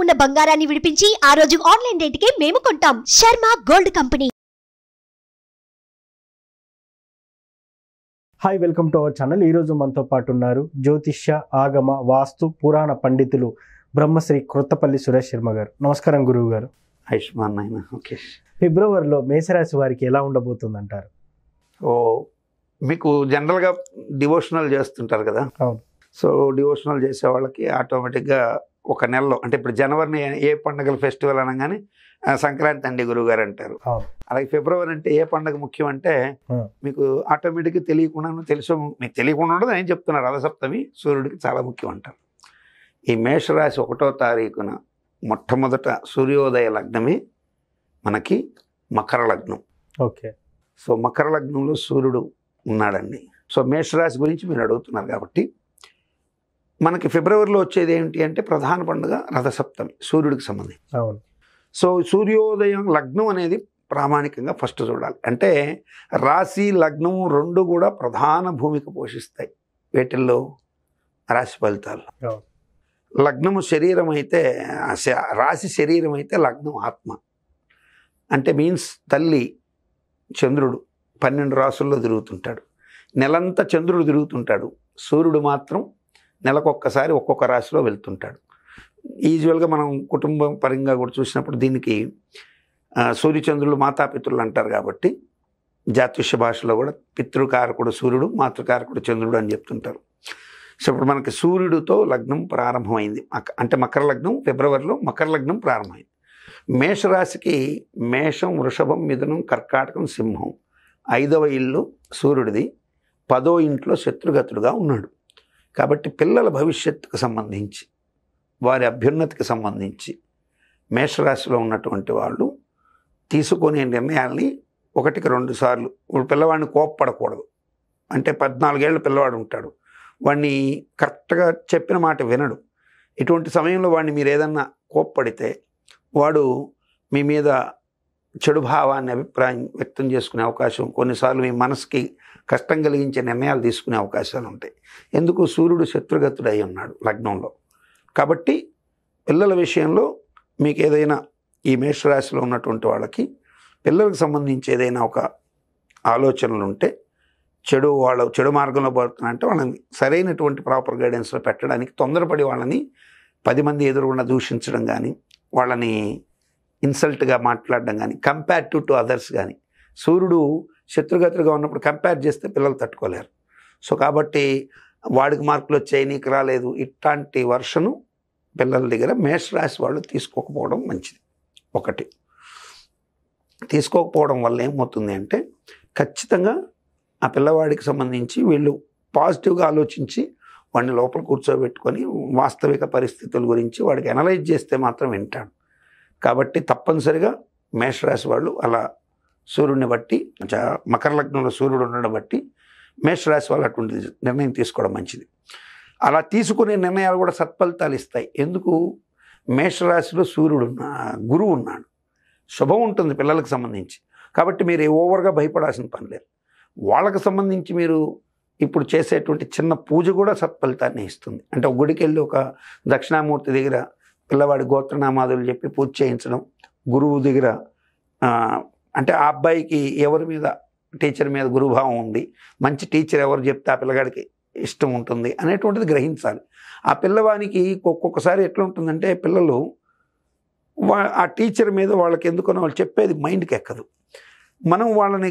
ఉన్న బంగారాన్ని విడిపించి ఆ రోజు ఆన్లైన్ రేటుకే మేము కొంటాం. Sharma gold company. Hi, welcome to our channel. ఈరోజు మనతో పాటు ఉన్నారు జ్యోతిష్య, ఆగమ, వాస్తు, పురాణ పండితులు బ్రహ్మశ్రీ క్రొత్తపల్లి సురేష్ శర్మ గారు. నమస్కారం గురువు గారు. ఆయుష్మాన్ నాయన. ఓకే. ఫిబ్రవరిలో మేషరాశి వారికి ఎలా ఉండబోతుంది అంటారు? మీకు జనరల్గా డివోషనల్ చేస్తుంటారు కదా. అవును. సో డివోషనల్ చేసే వాళ్ళకి ఆటోమేటిక్గా ఒక నెలలో, అంటే ఇప్పుడు జనవరిని ఏ పండుగల ఫెస్టివల్ అనగానే సంక్రాంతి అండి గురువు గారు అంటారు. అలాగే ఫిబ్రవరి అంటే ఏ పండుగ ముఖ్యం అంటే మీకు ఆటోమేటిక్గా తెలియకుండా మీకు తెలియకుండా ఉండదు నేను చెప్తున్నా. రథసప్తమి సూర్యుడికి చాలా ముఖ్యం అంటారు. ఈ మేషరాశి 1వ తారీఖున మొట్టమొదట సూర్యోదయ లగ్నమే మనకి మకర లగ్నం. ఓకే. సో మకర లగ్నంలో సూర్యుడు ఉన్నాడండి. సో మేషరాశి గురించి మీరు అడుగుతున్నారు కాబట్టి మనకి ఫిబ్రవరిలో వచ్చేది ఏంటి అంటే ప్రధాన పండుగ రథసప్తమి, సూర్యుడికి సంబంధించి. అవును. సో సూర్యోదయం లగ్నం అనేది ప్రామాణికంగా ఫస్ట్ చూడాలి. అంటే రాశి లగ్నము రెండు కూడా ప్రధాన భూమిక పోషిస్తాయి వీటిల్లో రాశి ఫలితాలు. లగ్నము శరీరం అయితే, రాశి శరీరం అయితే లగ్నం ఆత్మ. అంటే మీన్స్ తల్లి చంద్రుడు 12 రాసుల్లో తిరుగుతుంటాడు. నెలంతా చంద్రుడు తిరుగుతుంటాడు. సూర్యుడు మాత్రం నెలకొక్కసారి ఒక్కొక్క రాశిలో వెళ్తుంటాడు. యూజువల్గా మనం కుటుంబం పరంగా కూడా చూసినప్పుడు దీనికి సూర్యచంద్రులు మాతాపితృలు అంటారు కాబట్టి జాతీయ భాషలో కూడా పితృకారకుడు సూర్యుడు, మాతృకారకుడు చంద్రుడు అని చెప్తుంటారు. సో ఇప్పుడు మనకి సూర్యుడితో లగ్నం ప్రారంభమైంది. అంటే మకర లగ్నం ఫిబ్రవరిలో మకర లగ్నం ప్రారంభమైంది. మేషరాశికి మేషం, వృషభం, మిథునం, కర్కాటకం, సింహం 5వ ఇల్లు సూర్యుడిది. 10వ ఇంట్లో శత్రుగతుడుగా ఉన్నాడు. కాబట్టి పిల్లల భవిష్యత్తుకు సంబంధించి, వారి అభ్యున్నతికి సంబంధించి మేషరాశిలో ఉన్నటువంటి వాళ్ళు తీసుకునే నిర్ణయాల్ని 1కి 2 సార్లు. ఇప్పుడు పిల్లవాడిని కోప్పడకూడదు. అంటే 14 ఏళ్ళ పిల్లవాడు ఉంటాడు, వాడిని కరెక్ట్గా చెప్పిన మాట వినడు. ఇటువంటి సమయంలో వాడిని మీరు ఏదన్నా కోప్పడితే వాడు మీ మీద చెడు భావాన్ని, అభిప్రాయం వ్యక్తం చేసుకునే అవకాశం, కొన్నిసార్లు మీ మనసుకి కష్టం కలిగించే నిర్ణయాలు తీసుకునే అవకాశాలు ఉంటాయి. ఎందుకు? సూర్యుడు శత్రుగతుడు అయి ఉన్నాడు లగ్నంలో. కాబట్టి పిల్లల విషయంలో మీకు ఏదైనా ఈ మేషరాశిలో ఉన్నటువంటి వాళ్ళకి పిల్లలకు సంబంధించి ఏదైనా ఒక ఆలోచనలు ఉంటే, వాళ్ళు చెడు మార్గంలో పడుతున్నారంటే వాళ్ళని సరైనటువంటి ప్రాపర్ గైడెన్స్లో పెట్టడానికి తొందరపడి వాళ్ళని 10 మంది ఎదురుగుండా దూషించడం కానీ, వాళ్ళని ఇన్సల్ట్గా మాట్లాడడం కానీ, కంపేరిటివ్ టు అదర్స్ కానీ. సూర్యుడు శత్రుగతులుగా ఉన్నప్పుడు కంపేర్ చేస్తే పిల్లలు తట్టుకోలేరు. సో కాబట్టి వాడికి మార్కులు వచ్చాయి, నీకు రాలేదు, ఇట్లాంటి వర్షను పిల్లల దగ్గర మేషరాశి వాళ్ళు తీసుకోకపోవడం మంచిది. ఒకటి తీసుకోకపోవడం వల్ల ఏమవుతుంది అంటే ఖచ్చితంగా ఆ పిల్లవాడికి సంబంధించి వీళ్ళు పాజిటివ్గా ఆలోచించి వాడిని లోపల కూర్చోబెట్టుకొని వాస్తవిక పరిస్థితుల గురించి వాడికి అనలైజ్ చేస్తే మాత్రం వింటాడు. కాబట్టి తప్పనిసరిగా మేషరాశి వాళ్ళు అలా సూర్యుడిని బట్టి, మకర లగ్నంలో సూర్యుడు ఉండడం బట్టి మేషరాశి వాళ్ళు అటువంటి నిర్ణయం తీసుకోవడం మంచిది. అలా తీసుకునే నిర్ణయాలు కూడా సత్ఫలితాలు ఇస్తాయి. ఎందుకు? మేషరాశిలో గురువు ఉన్నాడు, శుభం ఉంటుంది పిల్లలకు సంబంధించి. కాబట్టి మీరు ఓవర్గా భయపడాల్సిన పని లేదు. వాళ్ళకి సంబంధించి మీరు ఇప్పుడు చేసేటువంటి చిన్న పూజ కూడా సత్ఫలితాన్ని ఇస్తుంది. అంటే ఒక గుడికి వెళ్ళి ఒక దక్షిణామూర్తి దగ్గర పిల్లవాడి గోత్రనామాదులు చెప్పి పూజ చేయించడం, గురువు దగ్గర అంటే ఆ అబ్బాయికి ఎవరి మీద, టీచర్ మీద గురుభావం ఉంది, మంచి టీచర్ ఎవరు చెప్తే ఆ పిల్లగాడికి ఇష్టం ఉంటుంది అనేటువంటిది గ్రహించాలి. ఆ పిల్లవానికి ఒక్కొక్కసారి ఎట్లా ఉంటుందంటే పిల్లలు ఆ టీచర్ మీద వాళ్ళకి ఎందుకనో వాళ్ళు చెప్పేది మైండ్కి ఎక్కదు. మనం వాళ్ళని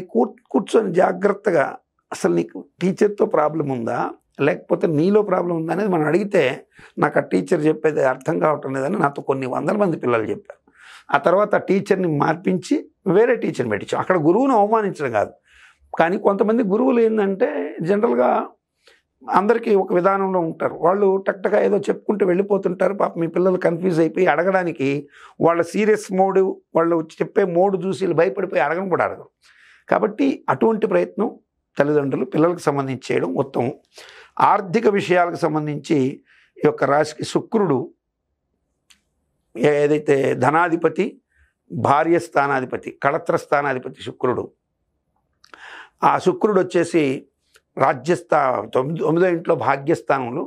కూర్చొని జాగ్రత్తగా అసలు నీకు టీచర్తో ప్రాబ్లం ఉందా లేకపోతే నీలో ప్రాబ్లం ఉందా అనేది మనం అడిగితే, నాకు ఆ టీచర్ చెప్పేది అర్థం కావటం లేదని నాతో కొన్ని 100 మంది పిల్లలు చెప్పారు. ఆ తర్వాత ఆ టీచర్ని మార్పించి వేరే టీచర్ని పెట్టించాం. అక్కడ గురువుని అవమానించడం కాదు, కానీ కొంతమంది గురువులు ఏంటంటే జనరల్గా అందరికీ ఒక విధానంలో ఉంటారు. వాళ్ళు టక్టగా ఏదో చెప్పుకుంటూ వెళ్ళిపోతుంటారు. పాప మీ పిల్లలు కన్ఫ్యూజ్ అయిపోయి అడగడానికి వాళ్ళ సీరియస్ మోడ్, వాళ్ళు చెప్పే మోడ్ చూసి భయపడిపోయి అడగడం కూడా అడగరు. కాబట్టి అటువంటి ప్రయత్నం తల్లిదండ్రులు పిల్లలకు సంబంధించి చేయడం ఉత్తమం. ఆర్థిక విషయాలకు సంబంధించి ఈ యొక్క రాశికి శుక్రుడు ఏదైతే ధనాధిపతి, భార్య స్థానాధిపతి, కళత్ర స్థానాధిపతి శుక్రుడు, ఆ శుక్రుడు వచ్చేసి రాజ్యస్థా 9వ ఇంట్లో భాగ్యస్థానంలో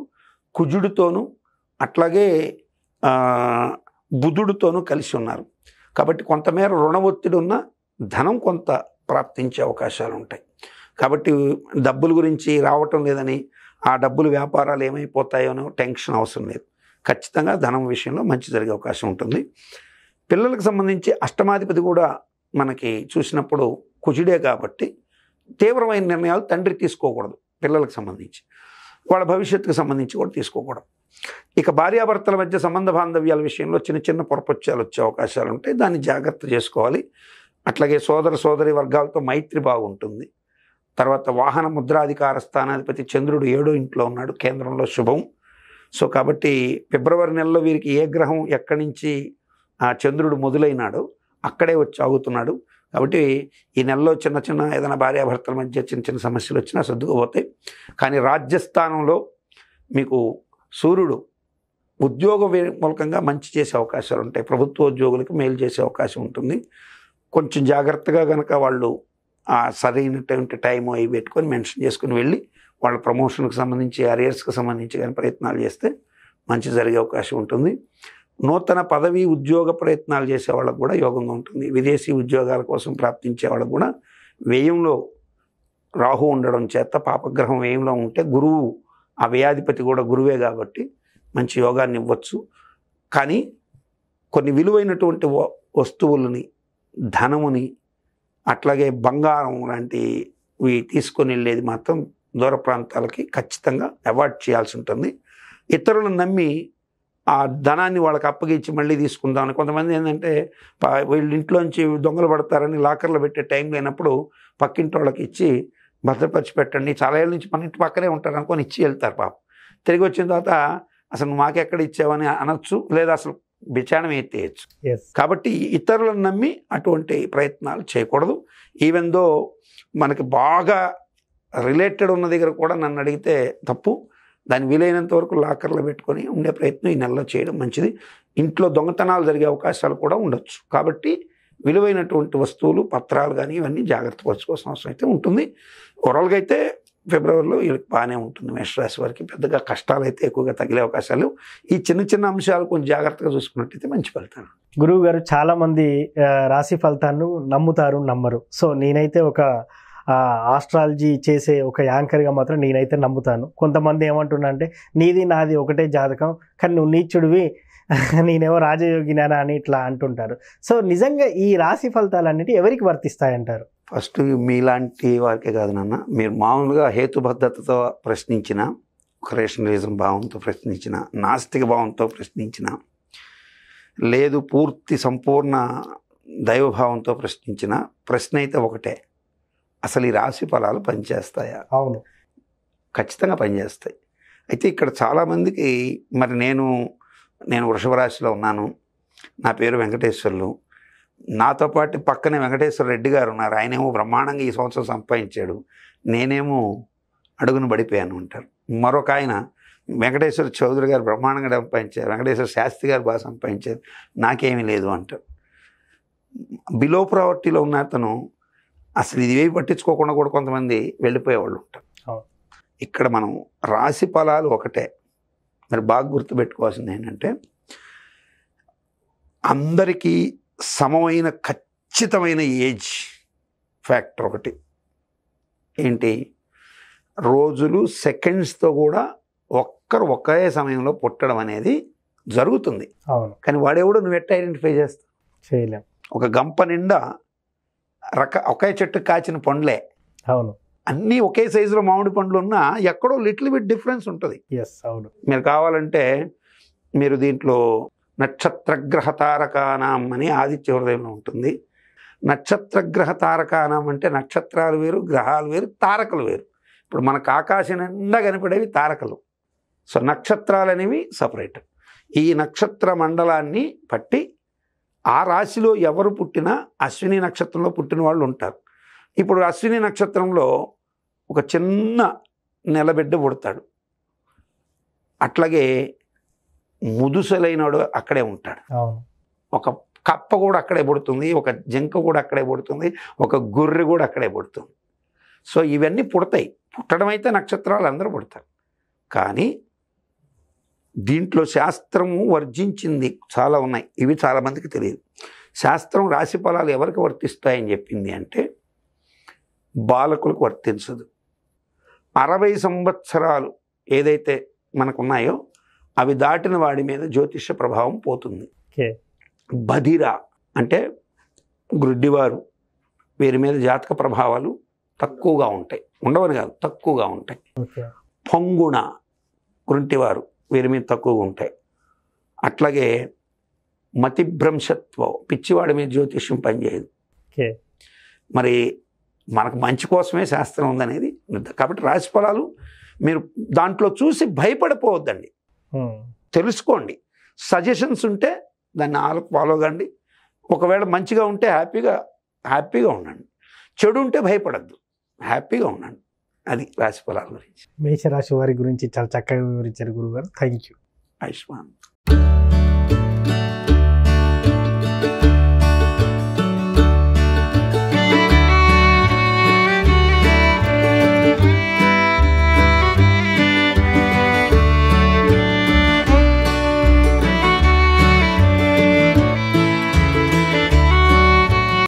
కుజుడితోనూ, అట్లాగే బుధుడితోనూ కలిసి ఉన్నారు. కాబట్టి కొంతమేర రుణ ఒత్తిడి ఉన్న ధనం కొంత ప్రాప్తించే అవకాశాలు ఉంటాయి. కాబట్టి డబ్బుల గురించి రావటం లేదని ఆ డబ్బులు వ్యాపారాలు ఏమైపోతాయోనో టెన్షన్ అవసరం లేదు. ఖచ్చితంగా ధనం విషయంలో మంచి జరిగే అవకాశం ఉంటుంది. పిల్లలకు సంబంధించి అష్టమాధిపతి కూడా మనకి చూసినప్పుడు కుజుడే కాబట్టి తీవ్రమైన నిర్ణయాలు తండ్రి తీసుకోకూడదు. పిల్లలకు సంబంధించి వాళ్ళ భవిష్యత్తుకు సంబంధించి కూడా తీసుకోకూడదు. ఇక భార్యాభర్తల మధ్య సంబంధ బాంధవ్యాల విషయంలో చిన్న చిన్న పొరపొచ్చాలు వచ్చే అవకాశాలు ఉంటాయి. దాన్ని జాగ్రత్త చేసుకోవాలి. అట్లాగే సోదరి వర్గాలతో మైత్రి బాగుంటుంది. తర్వాత వాహన ముద్రాధికార స్థానాధిపతి చంద్రుడు 7వ ఇంట్లో ఉన్నాడు, కేంద్రంలో శుభం. సో కాబట్టి ఫిబ్రవరి నెలలో వీరికి ఏ గ్రహం ఎక్కడి నుంచి ఆ చంద్రుడు మొదలైనాడో అక్కడే వచ్చి ఆగుతున్నాడు. కాబట్టి ఈ నెలలో చిన్న చిన్న ఏదైనా భార్యాభర్తల మధ్య చిన్న చిన్న సమస్యలు వచ్చినా సర్దుకుపోతాయి. కానీ రాజ్యస్థానంలో మీకు సూర్యుడు ఉద్యోగ మూలకంగా మంచి చేసే అవకాశాలు ఉంటాయి. ప్రభుత్వ ఉద్యోగులకు మేలు చేసే అవకాశం ఉంటుంది. కొంచెం జాగ్రత్తగా కనుక వాళ్ళు ఆ సరైనటువంటి టైం అవి పెట్టుకొని మెన్షన్ చేసుకుని వెళ్ళి వాళ్ళ ప్రమోషన్కి సంబంధించి అరియర్స్కి సంబంధించి కానీ ప్రయత్నాలు చేస్తే మంచి జరిగే అవకాశం ఉంటుంది. నూతన పదవి ఉద్యోగ ప్రయత్నాలు చేసే వాళ్ళకు కూడా యోగంగా ఉంటుంది. విదేశీ ఉద్యోగాల కోసం ప్రాప్తించే వాళ్ళకు కూడా వ్యయంలో రాహు ఉండడం చేత పాపగ్రహం వ్యయంలో ఉంటే గురువు ఆ వ్యయాధిపతి కూడా గురువే కాబట్టి మంచి యోగాన్ని ఇవ్వచ్చు. కానీ కొన్ని విలువైనటువంటి వస్తువులని, ధనముని, అట్లాగే బంగారం లాంటివి తీసుకొని వెళ్ళేది మాత్రం దూర ప్రాంతాలకి ఖచ్చితంగా అవాయిడ్ చేయాల్సి ఉంటుంది. ఇతరులను నమ్మి ఆ ధనాన్ని వాళ్ళకి అప్పగించి మళ్ళీ తీసుకుందామని కొంతమంది ఏంటంటే వీళ్ళ ఇంట్లోంచి దొంగలు పడతారని లాకర్లో పెట్టే టైం లేనప్పుడు పక్కింటి వాళ్ళకి ఇచ్చి భద్రపరిచి పెట్టండి, చాలా ఏళ్ళ నుంచి మన ఇంటి పక్కనే ఉంటారు అనుకొని ఇచ్చి వెళ్తారు. పాపం తిరిగి వచ్చిన తర్వాత అసలు మాకెక్కడ ఇచ్చావని అనొచ్చు, లేదా అసలు బిచాణం ఎత్తేయచ్చు. కాబట్టి ఇతరులను నమ్మి అటువంటి ప్రయత్నాలు చేయకూడదు. ఈవెన్ దో మనకి బాగా రిలేటెడ్ ఉన్న దగ్గర కూడా నన్ను అడిగితే తప్పు. దాన్ని వీలైనంత వరకు లాకర్లో పెట్టుకొని ఉండే ప్రయత్నం ఈ నెలలో చేయడం మంచిది. ఇంట్లో దొంగతనాలు జరిగే అవకాశాలు కూడా ఉండొచ్చు. కాబట్టి విలువైనటువంటి వస్తువులు, పత్రాలు కానీ ఇవన్నీ జాగ్రత్త పరచుకోవాల్సిన అవసరం అయితే ఉంటుంది. ఓవరాల్గా అయితే ఫిబ్రవరిలో వీళ్ళకి బాగానే ఉంటుంది. మేషరాశి వారికి పెద్దగా కష్టాలు అయితే ఎక్కువగా తగిలే అవకాశాలు. ఈ చిన్న చిన్న అంశాలు కొంచెం జాగ్రత్తగా చూసుకున్నట్టయితే మంచి ఫలితాలు. గురువు గారు, చాలా మంది రాశి ఫలితాలను నమ్ముతారు, నమ్మరు. సో నేనైతే ఒక ఆస్ట్రాలజీ చేసే ఒక యాంకర్గా మాత్రం నేనైతే నమ్ముతాను. కొంతమంది ఏమంటున్నా అంటే నీది నాది ఒకటే జాతకం, కానీ నువ్వు నీచుడివి, నేనేమో రాజయోగినా అని ఇట్లా అంటుంటారు. సో నిజంగా ఈ రాశి ఫలితాలన్నిటి ఎవరికి వర్తిస్తాయంటారు? ఫస్ట్ మీలాంటి వారికే కాదు నాన్న, మీరు మామూలుగా హేతుబద్ధతతో ప్రశ్నించిన, ఒక రేషనలిజం భావంతో ప్రశ్నించిన, నాస్తిక భావంతో ప్రశ్నించిన, లేదు పూర్తి సంపూర్ణ దైవభావంతో ప్రశ్నించిన ప్రశ్న అయితే ఒకటే, అసలు ఈ రాశి ఫలాలు పనిచేస్తాయా? అవును, ఖచ్చితంగా పనిచేస్తాయి. అయితే ఇక్కడ చాలామందికి మరి నేను వృషభ రాశిలో ఉన్నాను, నా పేరు వెంకటేశ్వర్లు, నాతో పాటు పక్కనే వెంకటేశ్వర రెడ్డి గారు ఉన్నారు, ఆయనేమో బ్రహ్మాండంగా ఈ సంవత్సరం సంపాదించాడు, నేనేమో అడుగును పడిపోయాను అంటారు. మరొక ఆయన వెంకటేశ్వర చౌదరి గారు బ్రహ్మాండంగా సంపాదించారు, వెంకటేశ్వర శాస్త్రి గారు బాగా సంపాదించారు, నాకేమీ లేదు అంటారు. బిలో ప్రావర్టీలో ఉన్న అతను అసలు ఇది ఏవి పట్టించుకోకుండా కూడా కొంతమంది వెళ్ళిపోయేవాళ్ళు ఉంటారు. ఇక్కడ మనం రాశి ఫలాలు ఒకటే, మరి బాగా గుర్తుపెట్టుకోవాల్సింది ఏంటంటే అందరికీ సమమైన ఖచ్చితమైన ఏజ్ ఫ్యాక్టర్ ఒకటి ఏంటి, రోజులు సెకండ్స్తో కూడా ఒకే సమయంలో పుట్టడం అనేది జరుగుతుంది. అవును, కానీ వాడెవడో నువ్వు ఎట్లా ఐడెంటిఫై చేస్తావు? చేయలేం. ఒక గంప నిండా ఒకే చెట్టు కాచిన పండ్లే, అవును, అన్నీ ఒకే సైజులో మామిడి పండ్లు ఉన్నా ఎక్కడో లిటిల్ బిట్ డిఫరెన్స్ ఉంటుంది. అవును. మీరు కావాలంటే మీరు దీంట్లో నక్షత్రగ్రహ తారకానాం అని ఆదిత్య హృదయంలో ఉంటుంది. నక్షత్రగ్రహ తారకానాం అంటే నక్షత్రాలు వేరు, గ్రహాలు వేరు, తారకలు వేరు. ఇప్పుడు మనకు ఆకాశం నిండా కనిపడేవి తారకలు, సో నక్షత్రాలు అనేవి సపరేట్. ఈ నక్షత్ర మండలాన్ని పట్టి ఆ రాశిలో ఎవరు పుట్టినా అశ్విని నక్షత్రంలో పుట్టిన వాళ్ళు ఉంటారు. ఇప్పుడు అశ్విని నక్షత్రంలో ఒక చిన్న నెలబిడ్డ పుడతాడు, అట్లాగే ముదుసలైనడు అక్కడే ఉంటాడు, ఒక కప్ప కూడా అక్కడే పుడుతుంది, ఒక జింక కూడా అక్కడే పుడుతుంది, ఒక గొర్రె కూడా అక్కడే పుడుతుంది. సో ఇవన్నీ పుడతాయి. పుట్టడం అయితే నక్షత్రాలు అందరూ పుడతారు, కానీ దీంట్లో శాస్త్రము వర్జించింది చాలా ఉన్నాయి, ఇవి చాలామందికి తెలియదు. శాస్త్రం రాశి ఫలాలు ఎవరికి వర్తిస్తాయని చెప్పింది అంటే బాలకులకు వర్తించదు. 60 సంవత్సరాలు ఏదైతే మనకున్నాయో అవి దాటిన వాడి మీద జ్యోతిష ప్రభావం పోతుంది. బధిర అంటే గ్రుడ్డివారు, వీరి మీద జాతక ప్రభావాలు తక్కువగా ఉంటాయి, ఉండవని కాదు తక్కువగా ఉంటాయి. పొంగుణ కుంటివారు, వీరి మీద తక్కువగా ఉంటాయి. అట్లాగే మతిభ్రంశత్వం, పిచ్చివాడి మీద జ్యోతిష్యం పనిచేయదు. మరి మనకు మంచి కోసమే శాస్త్రం ఉందనేది. కాబట్టి రాశి ఫలాలు మీరు దాంట్లో చూసి భయపడిపోవద్దండి, తెలుసుకోండి. సజెషన్స్ ఉంటే దాన్ని ఫాలో కండి. ఒకవేళ మంచిగా ఉంటే హ్యాపీగా ఉండండి, చెడు ఉంటే భయపడద్దు, హ్యాపీగా ఉండండి. అది రాశి ఫలాల గురించి. మేషరాశి వారి గురించి చాలా చక్కగా వివరించారు గురుగారు. Thank you. ఆయుష్మాన్.